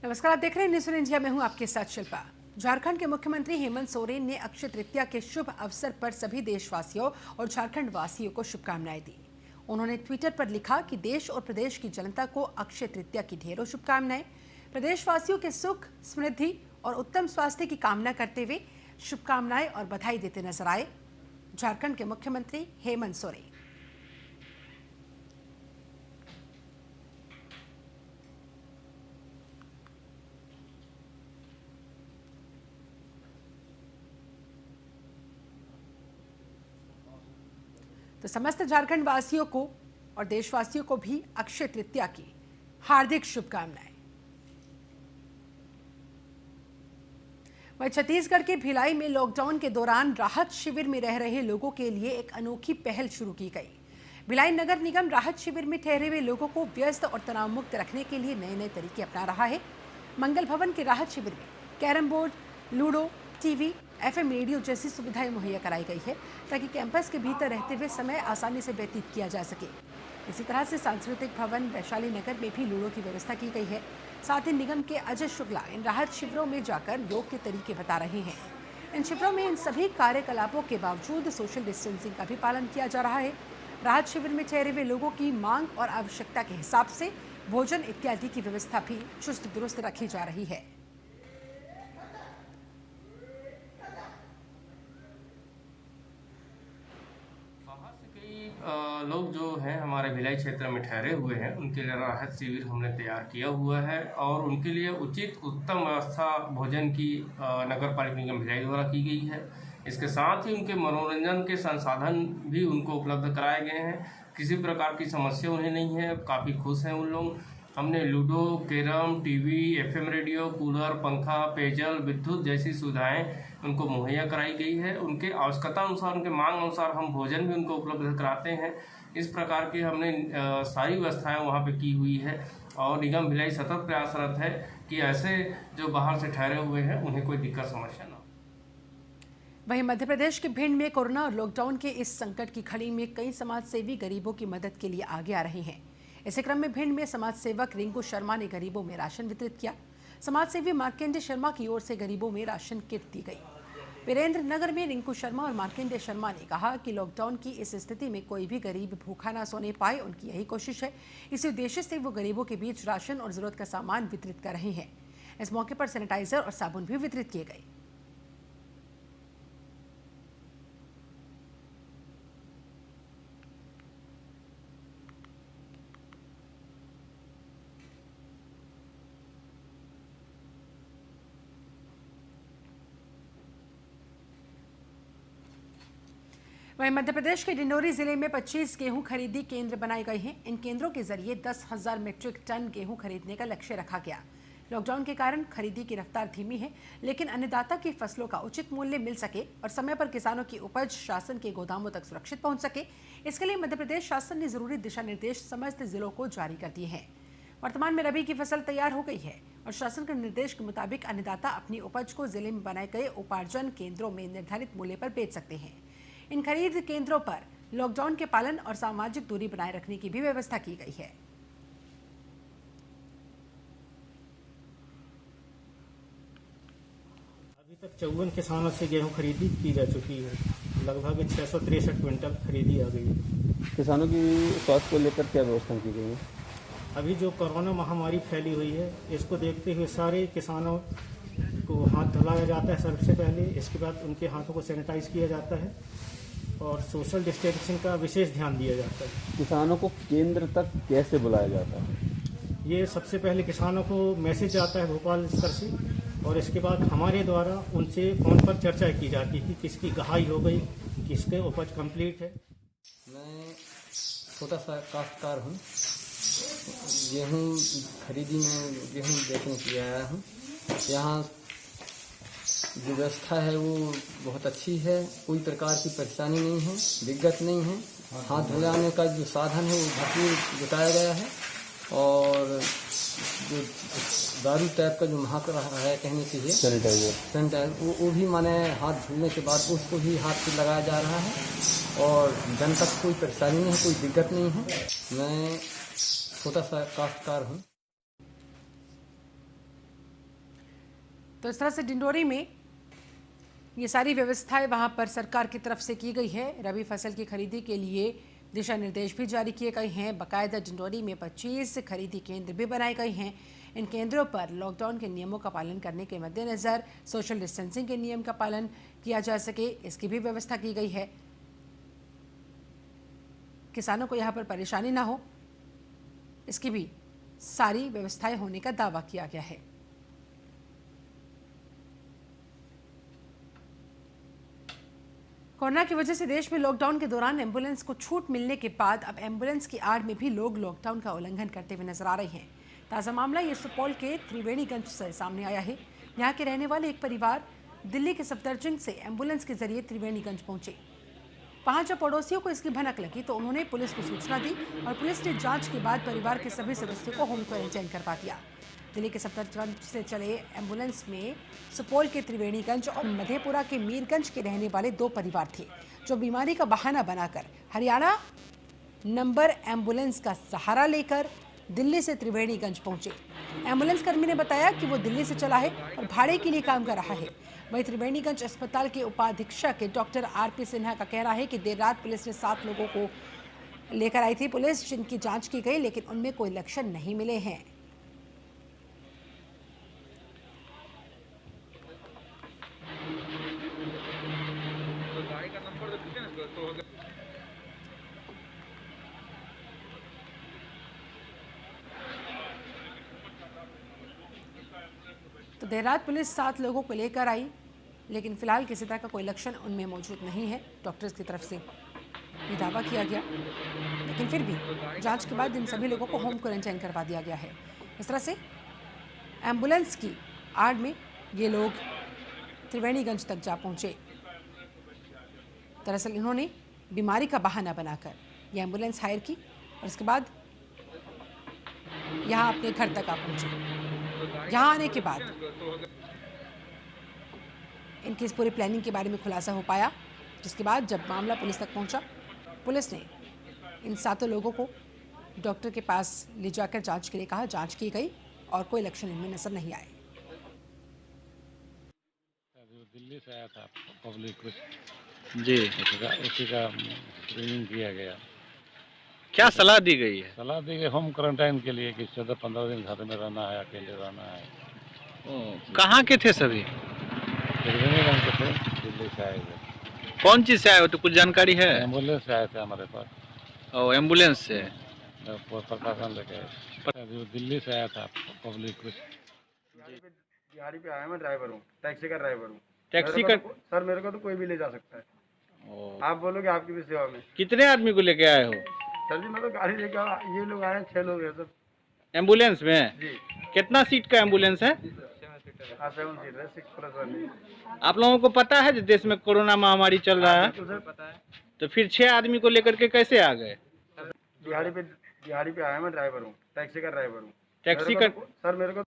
नमस्कार, आप देख रहे हैं न्यूज़ ऑन इंडिया में हूं आपके साथ शिल्पा। झारखंड के मुख्यमंत्री हेमंत सोरेन ने अक्षय तृतीया के शुभ अवसर पर सभी देशवासियों और झारखंड वासियों को शुभकामनाएं दी। उन्होंने ट्विटर पर लिखा कि देश और प्रदेश की जनता को अक्षय तृतीया की ढेरों शुभकामनाएं। प्रदेशवासियों के सुख, समृद्धि और उत्तम स्वास्थ्य की कामना करते हुए शुभकामनाएं और बधाई देते नजर आए झारखंड के मुख्यमंत्री हेमंत सोरेन। तो समस्त झारखंड वासियों को और देशवासियों को भी अक्षय तृतीया की हार्दिक शुभकामनाएं। वहीं छत्तीसगढ़ के भिलाई में लॉकडाउन के दौरान राहत शिविर में रह रहे लोगों के लिए एक अनोखी पहल शुरू की गई। भिलाई नगर निगम राहत शिविर में ठहरे हुए लोगों को व्यस्त और तनाव मुक्त रखने के लिए नए नए तरीके अपना रहा है। मंगल भवन के राहत शिविर में carrom board, ludo, TV, FM radio जैसी सुविधाएं मुहैया कराई गई है ताकि कैंपस के भीतर रहते हुए समय आसानी से व्यतीत किया जा सके। इसी तरह से सांस्कृतिक भवन वैशाली नगर में भी लूडो की व्यवस्था की गई है। साथ ही निगम के अजय शुक्ला इन राहत शिविरों में जाकर योग के तरीके बता रहे हैं। इन शिविरों में इन सभी कार्यकलापों के बावजूद सोशल डिस्टेंसिंग का भी पालन किया जा रहा है। राहत शिविर में ठहरे हुए लोगों की मांग और आवश्यकता के हिसाब से भोजन इत्यादि की व्यवस्था भी चुस्त दुरुस्त रखी जा रही है। लोग जो हैं हमारे भिलाई क्षेत्र में ठहरे हुए हैं उनके लिए राहत शिविर हमने तैयार किया हुआ है और उनके लिए उचित उत्तम व्यवस्था भोजन की नगर पालिका निगम भिलाई द्वारा की गई है। इसके साथ ही उनके मनोरंजन के संसाधन भी उनको उपलब्ध कराए गए हैं। किसी प्रकार की समस्या उन्हें नहीं है, काफ़ी खुश हैं उन लोग। हमने ludo, carrom, TV, FM radio, cooler, पंखा, पेयजल, विद्युत जैसी सुविधाएं उनको मुहैया कराई गई है। उनके आवश्यकता अनुसार, उनके मांग अनुसार हम भोजन भी उनको उपलब्ध कराते हैं। इस प्रकार की हमने सारी व्यवस्थाएं वहां पे की हुई है और निगम भिलाई सतत प्रयासरत है कि ऐसे जो बाहर से ठहरे हुए हैं उन्हें कोई दिक्कत समस्या ना हो। वहीं मध्य प्रदेश के भिंड में कोरोना और लॉकडाउन के इस संकट की घड़ी में कई समाजसेवी गरीबों की मदद के लिए आगे आ रहे हैं। इसी क्रम में भिंड में समाज सेवक रिंकू शर्मा ने गरीबों में राशन वितरित किया। समाजसेवी मार्केंडे शर्मा की ओर से गरीबों में राशन किट दी गई। वीरेंद्र नगर में रिंकू शर्मा और मार्केंडे शर्मा ने कहा कि लॉकडाउन की इस स्थिति में कोई भी गरीब भूखा ना सोने पाए, उनकी यही कोशिश है। इसी उद्देश्य से वो गरीबों के बीच राशन और जरूरत का सामान वितरित कर रहे हैं। इस मौके पर सैनिटाइजर और साबुन भी वितरित किए गए। वहीं मध्य प्रदेश के डिंडोरी जिले में 25 गेहूं खरीदी केंद्र बनाए गए हैं। इन केंद्रों के जरिए 10,000 मीट्रिक टन गेहूं खरीदने का लक्ष्य रखा गया। लॉकडाउन के कारण खरीदी की रफ्तार धीमी है, लेकिन अन्नदाता की फसलों का उचित मूल्य मिल सके और समय पर किसानों की उपज शासन के गोदामों तक सुरक्षित पहुंच सके, इसके लिए मध्य प्रदेश शासन ने जरूरी दिशा निर्देश समस्त जिलों को जारी कर दिए हैं। वर्तमान में रबी की फसल तैयार हो गई है और शासन के निर्देश के मुताबिक अन्नदाता अपनी उपज को जिले में बनाए गए उपार्जन केंद्रों में निर्धारित मूल्य पर बेच सकते हैं। इन खरीद केंद्रों पर लॉकडाउन के पालन और सामाजिक दूरी बनाए रखने की भी व्यवस्था की गई है। अभी तक 54 किसानों से गेहूं खरीदी की जा चुकी है। लगभग 663 क्विंटल खरीदी आ गई है। किसानों की स्वास्थ्य को लेकर क्या व्यवस्था की गई है? अभी जो कोरोना महामारी फैली हुई है, इसको देखते हुए सारे किसानों को हाथ धुलाया जाता है सबसे पहले। इसके बाद उनके हाथों को सैनिटाइज किया जाता है और सोशल डिस्टेंसिंग का विशेष ध्यान दिया जाता है। किसानों को केंद्र तक कैसे बुलाया जाता है? ये सबसे पहले किसानों को मैसेज आता है भोपाल स्तर से और इसके बाद हमारे द्वारा उनसे फोन पर चर्चा की जाती है कि किसकी गहाई हो गई, किसके उपज कंप्लीट है। मैं छोटा सा काश्तकार हूँ। गेहूँ खरीदी में गेहूँ बेचने के लिए आया हूँ। यहाँ जो व्यवस्था है वो बहुत अच्छी है, कोई प्रकार की परेशानी नहीं है, दिक्कत नहीं है। हाथ धुलाने का जो साधन है वो भरपूर जुटाया गया है और जो दारू टाइप का जो महक रहा है कहने के लिए सैनिटाइजर वो भी माने हाथ धुलने के बाद उसको भी हाथ पे लगाया जा रहा है और जनता को कोई परेशानी नहीं है, कोई दिक्कत नहीं है। मैं छोटा सा काश्तकार हूँ। तो इस तरह से डिंडोरी में ये सारी व्यवस्थाएं वहां पर सरकार की तरफ से की गई है। रबी फसल की खरीदी के लिए दिशा निर्देश भी जारी किए गए हैं। बाकायदा डिंडोरी में 25 खरीदी केंद्र भी बनाए गए हैं। इन केंद्रों पर लॉकडाउन के नियमों का पालन करने के मद्देनजर सोशल डिस्टेंसिंग के नियम का पालन किया जा सके, इसकी भी व्यवस्था की गई है। किसानों को यहाँ पर परेशानी ना हो, इसकी भी सारी व्यवस्थाएं होने का दावा किया गया है। कोरोना की वजह से देश में लॉकडाउन के दौरान एम्बुलेंस को छूट मिलने के बाद अब एम्बुलेंस की आड़ में भी लोग लॉकडाउन का उल्लंघन करते हुए नजर आ रहे हैं। ताज़ा मामला ये सुपौल के त्रिवेणीगंज से सामने आया है। यहाँ के रहने वाले एक परिवार दिल्ली के सफदरजंग से एम्बुलेंस के जरिए त्रिवेणीगंज पहुंचे। वहां जब पड़ोसियों को इसकी भनक लगी तो उन्होंने पुलिस को सूचना दी और पुलिस ने जांच के बाद परिवार के सभी सदस्यों को होम क्वारंटाइन करवा दिया। दिल्ली के सफदरजंग से चले एम्बुलेंस में सुपौल के त्रिवेणीगंज और मधेपुरा के मीरगंज के रहने वाले 2 परिवार थे, जो बीमारी का बहाना बनाकर हरियाणा नंबर एम्बुलेंस का सहारा लेकर दिल्ली से त्रिवेणीगंज पहुंचे। एम्बुलेंस कर्मी ने बताया कि वो दिल्ली से चला है और भाड़े के लिए काम कर रहा है। वहीं त्रिवेणीगंज अस्पताल के उपाधीक्षक डॉक्टर आरपी सिन्हा का कहना है कि देर रात पुलिस ने 7 लोगों को लेकर आई थी पुलिस, जिनकी जांच की गई, लेकिन उनमें कोई लक्षण नहीं मिले हैं। तो देर रात पुलिस 7 लोगों को लेकर आई, लेकिन फिलहाल किसी तरह का कोई लक्षण उनमें मौजूद नहीं है। डॉक्टर्स की तरफ से ये दावा किया गया, लेकिन फिर भी जांच के बाद इन सभी लोगों को होम क्वारंटाइन करवा दिया गया है। इस तरह से एम्बुलेंस की आड़ में ये लोग त्रिवेणीगंज तक जा पहुंचे। दरअसल इन्होंने बीमारी का बहाना बनाकर ये एम्बुलेंस हायर की और इसके बाद यहाँ अपने घर तक आ पहुंचे। यहाँ आने के बाद इनकी इस पूरी प्लानिंग के बारे में खुलासा हो पाया, जिसके बाद जब मामला पुलिस तक पहुंचा, पुलिस ने इन 7 लोगों को डॉक्टर के पास ले जाकर जांच के लिए कहा। जांच की गई और कोई लक्षण इनमें नजर नहीं आए। दिल्ली से आया था पब्लिक कुछ जी, उसी का स्क्रीनिंग किया गया। क्या सलाह दी गई है? सलाह दी गई होम क्वारंटाइन के लिए कि 14-15 दिन घर में रहना है, अकेले रहना है। कहाँ के थे सभी? त्रिवेणीगंज के थे, दिल्ली से आए थे। कौन चीज से आए हो, तो कुछ जानकारी है? एम्बुलेंस से आए थे हमारे पास। ओ, एम्बुलेंस से। प्रशासन लेके आए। दिल्ली से आया था पब्लिक कुछ। दिहाड़ी पे आया, मैं ड्राइवर हूँ, टैक्सी का ड्राइवर हूँ। टैक्सी का? सर मेरे को तो कोई भी ले जा सकता है। आप बोलोगे आपकी भी सेवा में। कितने आदमी को लेके आए हो? सर जी मैं तो गाड़ी लेके आया, ये लोग आए हैं, 6 लोग हैं सब। एम्बुलेंस में? जी। कितना सीट का एम्बुलेंस है? 7 सीट है, 6+1। आप लोगों को पता है जो देश में कोरोना महामारी चल रहा है, सर पता है। तो फिर 6 आदमी को लेकर के कैसे आ गए? दिहाड़ी पे आया, मैं ड्राइवर हूँ, टैक्सी का ड्राइवर हूँ। टैक्सी का? सर मेरे को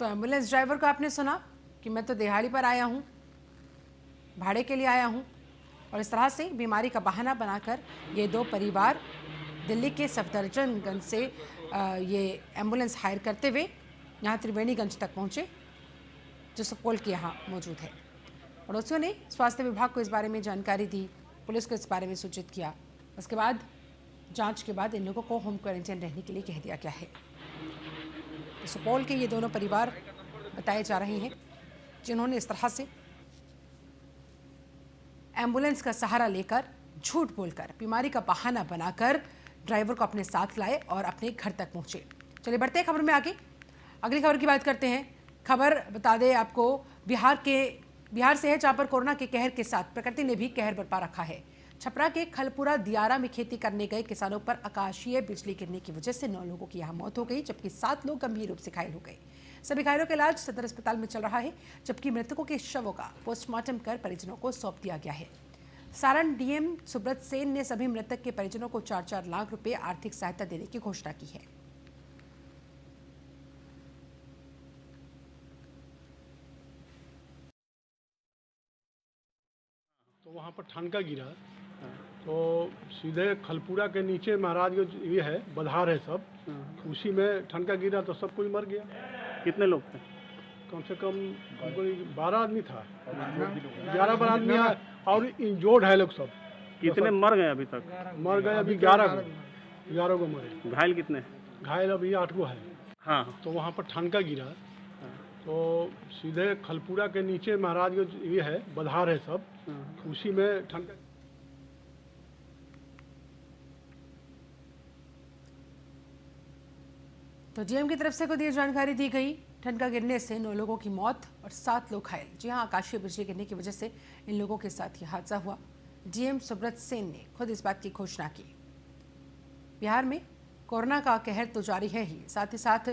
तो एम्बुलेंस ड्राइवर को आपने सुना कि मैं तो दिहाड़ी पर आया हूँ, भाड़े के लिए आया हूँ, और इस तरह से बीमारी का बहाना बनाकर ये 2 परिवार दिल्ली के सफदरजंगगंज से ये एम्बुलेंस हायर करते हुए यहाँ त्रिवेणीगंज तक पहुँचे, जो सुपौल के यहाँ मौजूद है। पड़ोसियों ने स्वास्थ्य विभाग को इस बारे में जानकारी दी, पुलिस को इस बारे में सूचित किया। उसके बाद जांच के बाद इन लोगों को होम क्वारंटाइन रहने के लिए कह दिया गया है। तो सुपौल के ये दोनों परिवार बताए जा रहे हैं जिन्होंने इस तरह से एम्बुलेंस का सहारा लेकर, झूठ बोलकर, बीमारी का बहाना बनाकर ड्राइवर को अपने साथ लाए और अपने घर तक पहुंचे। चलिए बढ़ते हैं खबर में आगे। अगली खबर की बात करते हैं। खबर बता दें आपको, बिहार से है, जहां पर कोरोना के कहर के साथ प्रकृति ने भी कहर बरपा रखा है। छपरा के खलपुरा दियारा में खेती करने गए किसानों पर आकाशीय बिजली गिरने की वजह से 9 लोगों की यहां मौत हो गई, जबकि 7 लोग गंभीर रूप से घायल हो गए। सभी घायलों का इलाज सदर अस्पताल में चल रहा है, जबकि मृतकों के शवों का पोस्टमार्टम कर परिजनों को सौंप दिया गया है। सारण डीएम सुब्रत सेन ने सभी मृतक के परिजनों को 4-4 लाख रुपए आर्थिक सहायता देने की घोषणा की है। तो वहाँ पर ठनका गिरा, तो सीधे खलपुरा के नीचे महाराजगंज ये है, बधार है सब, उसी में ठनका गिरा तो सब कोई मर गया। कितने लोग थे? कम से कम 12 आदमी था, 11 आदमी है और इंजोर्ड है लोग सब। कितने मर गए अभी तक? मर गए अभी 11 को मरे। घायल कितने? घायल अभी 8 को है। हाँ। तो वहाँ पर ठनका गिरा तो सीधे खलपुरा के नीचे महाराजगंज ये है, बधार है सब, उसी में ठनका। तो जीएम की तरफ से खुद ये जानकारी दी गई। ठनका गिरने से 9 लोगों की मौत और 7 लोग घायल। जी हां, आकाशीय बिजली गिरने की वजह से इन लोगों के साथ ये हादसा हुआ। डीएम सुब्रत सेन ने खुद इस बात की घोषणा की। बिहार में कोरोना का कहर तो जारी है ही, साथ ही साथ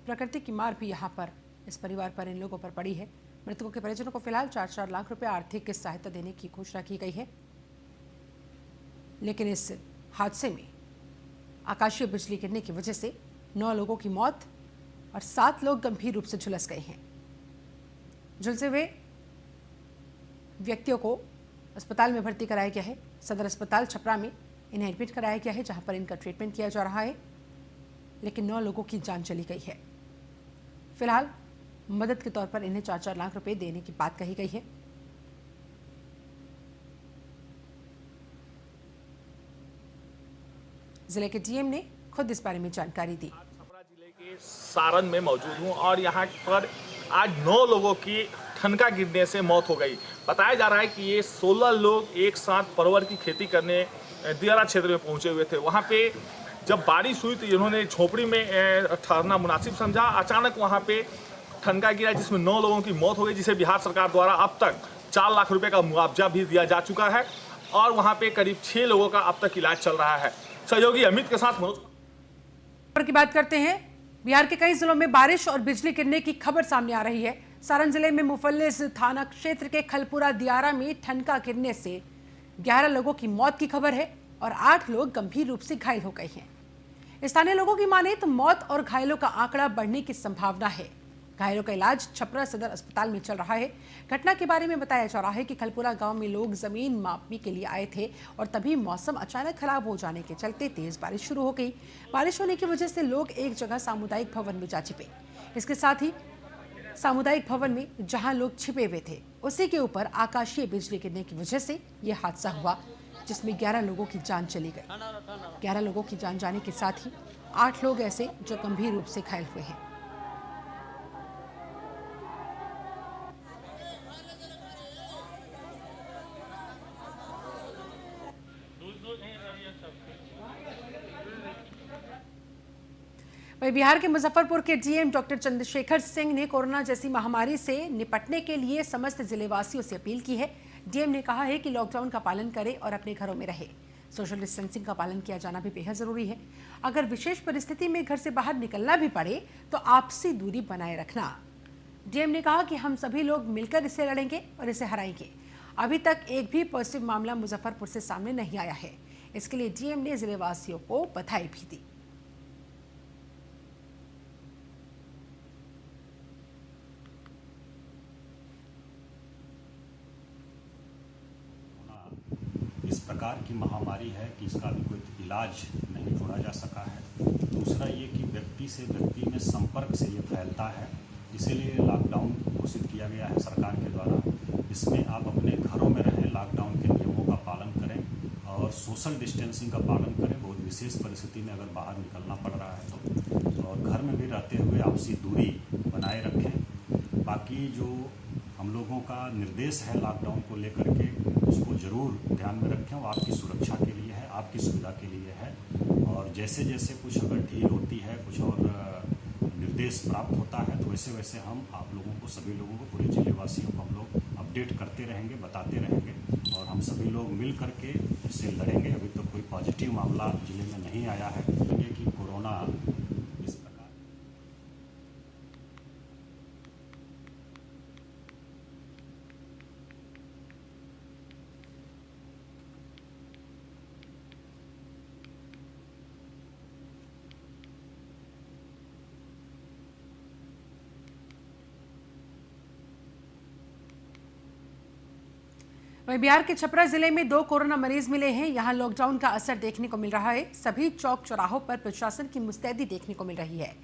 प्रकृति की मार भी यहाँ पर इस परिवार पर, इन लोगों पर पड़ी है। मृतकों के परिजनों को फिलहाल 4-4 लाख रुपए आर्थिक सहायता देने की घोषणा की गई है। लेकिन इस हादसे में आकाशीय बिजली गिरने की वजह से 9 लोगों की मौत और 7 लोग गंभीर रूप से झुलस गए हैं। झुलसे हुए व्यक्तियों को अस्पताल में भर्ती कराया गया है। सदर अस्पताल छपरा में इन्हें एडमिट कराया गया है, जहां पर इनका ट्रीटमेंट किया जा रहा है। लेकिन 9 लोगों की जान चली गई है। फिलहाल मदद के तौर पर इन्हें 4-4 लाख रुपए देने की बात कही गई है। जिले के डीएम ने खुद इस बारे में जानकारी दी। छपरा जिले के सारण में मौजूद हूं और यहां पर आज 9 लोगों की ठनका गिरने से मौत हो गई। बताया जा रहा है कि ये 16 लोग एक साथ परवर की खेती करने दियारा क्षेत्र में पहुंचे हुए थे। वहां पे जब बारिश हुई तो इन्होंने झोपड़ी में ठहरना मुनासिब समझा। अचानक वहां पे ठनका गिरा जिसमें 9 लोगों की मौत हो गई, जिसे बिहार सरकार द्वारा अब तक 4 लाख रुपए का मुआवजा भी दिया जा चुका है और वहां पे करीब 6 लोगों का अब तक इलाज चल रहा है। सहयोगी अमित के साथ खबर की बात करते हैं। बिहार के कई जिलों में बारिश और बिजली गिरने की खबर सामने आ रही है। सारण जिले में मुफल्लिस थाना क्षेत्र के खलपुरा दियारा में ठनका गिरने से 11 लोगों की मौत की खबर है और 8 लोग गंभीर रूप से घायल हो गए हैं। स्थानीय लोगों की माने तो मौत और घायलों का आंकड़ा बढ़ने की संभावना है। घायलों का इलाज छपरा सदर अस्पताल में चल रहा है। घटना के बारे में बताया जा रहा है कि खलपुरा गांव में लोग जमीन मापने के लिए आए थे और तभी मौसम अचानक खराब हो जाने के चलते तेज बारिश शुरू हो गई। बारिश होने की वजह से लोग एक जगह सामुदायिक भवन में जा छिपे। इसके साथ ही सामुदायिक भवन में जहां लोग छिपे हुए थे उसी के ऊपर आकाशीय बिजली गिरने की वजह से यह हादसा हुआ, जिसमें 11 लोगों की जान चली गई। 11 लोगों की जान जाने के साथ ही 8 लोग ऐसे जो गंभीर रूप से घायल हुए हैं। वहीं बिहार के मुजफ्फरपुर के डीएम डॉक्टर चंद्रशेखर सिंह ने कोरोना जैसी महामारी से निपटने के लिए समस्त जिलेवासियों से अपील की है। डीएम ने कहा है कि लॉकडाउन का पालन करें और अपने घरों में रहे। सोशल डिस्टेंसिंग का पालन किया जाना भी बेहद जरूरी है। अगर विशेष परिस्थिति में घर से बाहर निकलना भी पड़े तो आपसी दूरी बनाए रखना। डीएम ने कहा कि हम सभी लोग मिलकर इसे लड़ेंगे और इसे हराएंगे। अभी तक एक भी पॉजिटिव मामला मुजफ्फरपुर से सामने नहीं आया है। इसके लिए डीएम ने जिलेवासियों को बधाई भी दी। इस प्रकार की महामारी है कि इसका भी कोई इलाज नहीं ढूंढा जा सका है। दूसरा ये कि व्यक्ति से व्यक्ति में संपर्क से ये फैलता है, इसीलिए लॉकडाउन घोषित किया गया है सरकार के द्वारा। इसमें आप अपने घरों में रहें, लॉकडाउन के नियमों का पालन करें और सोशल डिस्टेंसिंग का पालन करें। बहुत विशेष परिस्थिति में अगर बाहर निकलना पड़ रहा है तो, और घर में भी रहते हुए आपसी दूरी बनाए रखें। बाकी जो हम लोगों का निर्देश है लॉकडाउन को लेकर के, उसको ज़रूर ध्यान में रखें। वो आपकी सुरक्षा के लिए है, आपकी सुविधा के लिए है। और जैसे जैसे कुछ अगर ढील होती है, कुछ और निर्देश प्राप्त होता है, तो वैसे वैसे हम आप लोगों को, सभी लोगों को, पूरे जिलेवासियों को हम लोग अपडेट करते रहेंगे, बताते रहेंगे और हम सभी लोग मिल करके इससे लड़ेंगे। अभी तक कोई पॉजिटिव मामला जिले में नहीं आया है कि कोरोना इस प्रकार। वहीं बिहार के छपरा जिले में 2 कोरोना मरीज मिले हैं। यहां लॉकडाउन का असर देखने को मिल रहा है। सभी चौक चौराहों पर प्रशासन की मुस्तैदी देखने को मिल रही है।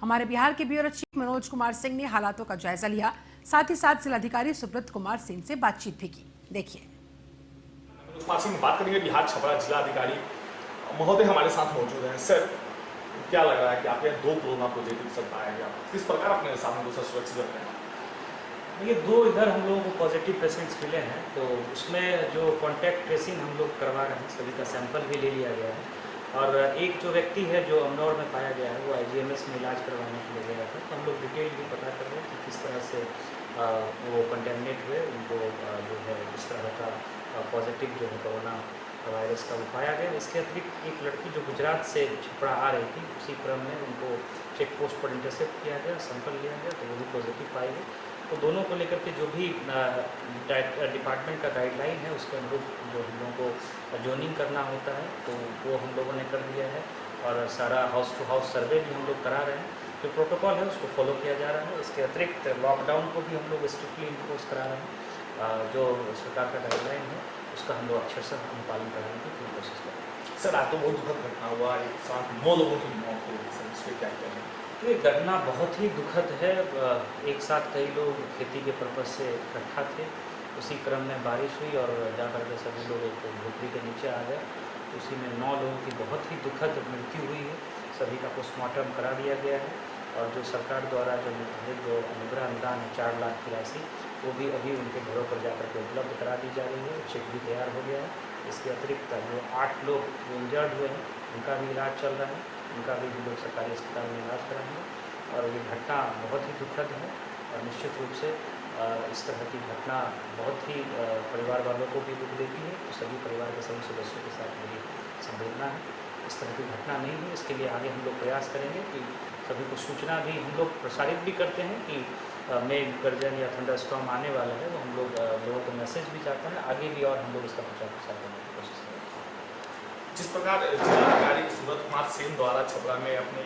हमारे बिहार के ब्यूरो चीफ मनोज कुमार सिंह ने हालातों का जायजा लिया, साथ ही साथ जिलाधिकारी सुब्रत कुमार सिंह से बातचीत भी की। देखिए, मनोज कुमार सिंह बात करेंगे। बिहार छपरा जिलाधिकारी महोदय हमारे साथ मौजूद हैं। सर, क्या लग रहा है कि आपके 2 कोरोना पॉजिटिव सब पाया गया, किस प्रकार अपने सामने को सुरक्षित रख रहे हैं? ये 2 इधर हम लोगों को पॉजिटिव पेशेंट्स मिले हैं, तो उसमें जो कॉन्टैक्ट ट्रेसिंग हम लोग करवा रहे हैं, सभी का सैंपल भी ले लिया गया है। और एक जो व्यक्ति है जो अमनौर में पाया गया है, वो IGMS में इलाज करवाने के लिए गया था, तो हम लोग डिटेल भी पता कर रहे हैं कि किस तरह से वो कंटेमिनेट हुए, उनको जो है इस तरह का पॉजिटिव जो है कोरोना वायरस का वो पाया गया। इसके अतिरिक्त एक लड़की जो गुजरात से छपरा आ रही थी, उसी क्रम में उनको चेक पोस्ट पर इंटरसेप्ट किया गया, सैंपल लिया गया, तो वो भी पॉजिटिव पाई गई। तो दोनों को लेकर के जो भी डिपार्टमेंट का गाइडलाइन है, उसके अनुरूप जो हम लोगों को जोनिंग करना होता है, तो वो हम लोगों ने कर दिया है। और सारा हाउस टू हाउस सर्वे भी हम लोग करा रहे हैं। जो प्रोटोकॉल है उसको फॉलो किया जा रहा है। इसके अतिरिक्त लॉकडाउन को भी हम लोग स्ट्रिक्टली इन्फोर्स करा रहे हैं। जो सरकार का गाइडलाइन है उसका हम लोग अक्षरशः अनुपालन कराने की पूरी कोशिश कर रहे हैं। सर, आज तो बहुत दुखद घटना हुआ, एक साथ 9 लोगों की मौत हुई। सर, इस पर क्या कहेंगे? तो ये घटना बहुत ही दुखद है। एक साथ कई लोग खेती के पर्पज़ से इकट्ठा थे, उसी क्रम में बारिश हुई और जाकर के सभी लोग एक झोपड़ी के नीचे आ गए। उसी में 9 लोगों की बहुत ही दुखद मृत्यु हुई है। सभी का पोस्टमार्टम करा दिया गया है और जो सरकार द्वारा जो निर्धारित जो अनुग्रह अनुदान है 4 लाख की राशि, वो भी अभी उनके घरों पर जाकर के उपलब्ध करा दी जा रही है। चेक भी तैयार हो गया है। इसके अतिरिक्त जो 8 लोग जो इंजर्ड हुए हैं, उनका भी इलाज चल रहा है, उनका भी हम लोग सरकारी अस्पताल में इलाज कराएंगे। और ये घटना बहुत ही दुखद है और निश्चित रूप से इस तरह की घटना बहुत ही परिवार वालों को भी दुख देती है। तो सभी परिवार के सभी सदस्यों के साथ मेरी संवेदना है। इस तरह की घटना नहीं है, इसके लिए आगे हम लोग प्रयास करेंगे कि सभी को सूचना भी हम लोग प्रसारित भी करते हैं कि मेघ गर्जन या थंडरस्टॉर्म आने वाला है, तो हम लोग लोगों को मैसेज भी चाहते हैं। आगे भी और हम लोग इसका प्रचार प्रसार करने की कोशिश करेंगे। जिस प्रकार जिलाधिकारी सुब्रत कुमार सिंह द्वारा छपरा में अपने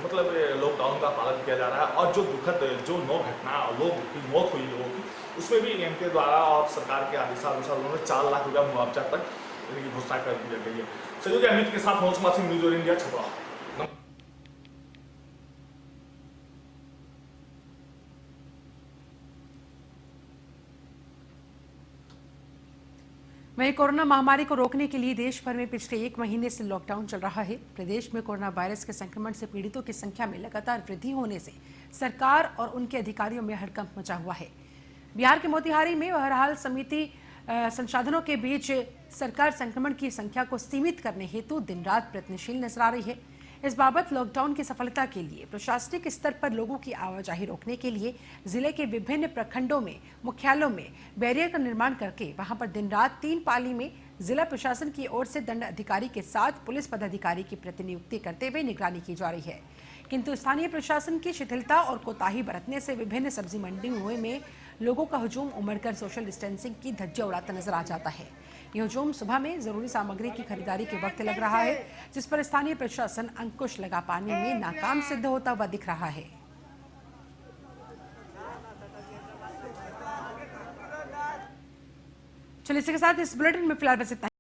मतलब लॉकडाउन का पालन किया जा रहा है और जो दुखद जो 9 घटना लोग की मौत हुई लोगों की, उसमें भी एमपी द्वारा और सरकार के आदेशानुसार उन्होंने 4 लाख रुपया मुआवजा तक की घोषणा कर दी गई है। सहयोगी अमित के साथ मनोज कुमार सिंह, न्यूज़ और इंडिया, छपरा। वहीं कोरोना महामारी को रोकने के लिए देश भर में पिछले 1 महीने से लॉकडाउन चल रहा है। प्रदेश में कोरोना वायरस के संक्रमण से पीड़ितों की संख्या में लगातार वृद्धि होने से सरकार और उनके अधिकारियों में हड़कंप मचा हुआ है। बिहार के मोतिहारी में बहरहाल समिति संसाधनों के बीच सरकार संक्रमण की संख्या को सीमित करने हेतु दिन रात प्रयत्नशील नजर आ रही है। इस बाबत लॉकडाउन की सफलता के लिए प्रशासनिक स्तर पर लोगों की आवाजाही रोकने के लिए जिले के विभिन्न प्रखंडों में मुख्यालयों में बैरियर का निर्माण करके वहां पर दिन रात 3 पाली में जिला प्रशासन की ओर से दंड अधिकारी के साथ पुलिस पदाधिकारी की प्रतिनियुक्ति करते हुए निगरानी की जा रही है। किंतु स्थानीय प्रशासन की शिथिलता और कोताही बरतने से विभिन्न सब्जी मंडियों में लोगों का हुजूम उमड़कर सोशल डिस्टेंसिंग की धज्जियां उड़ाता नजर आ जाता है। यह हुजूम सुबह में जरूरी सामग्री की खरीदारी के वक्त लग रहा है, जिस पर स्थानीय प्रशासन अंकुश लगा पाने में नाकाम सिद्ध होता हुआ दिख रहा है। चलिए, इसके साथ इस बुलेटिन में फिलहाल बस इतना।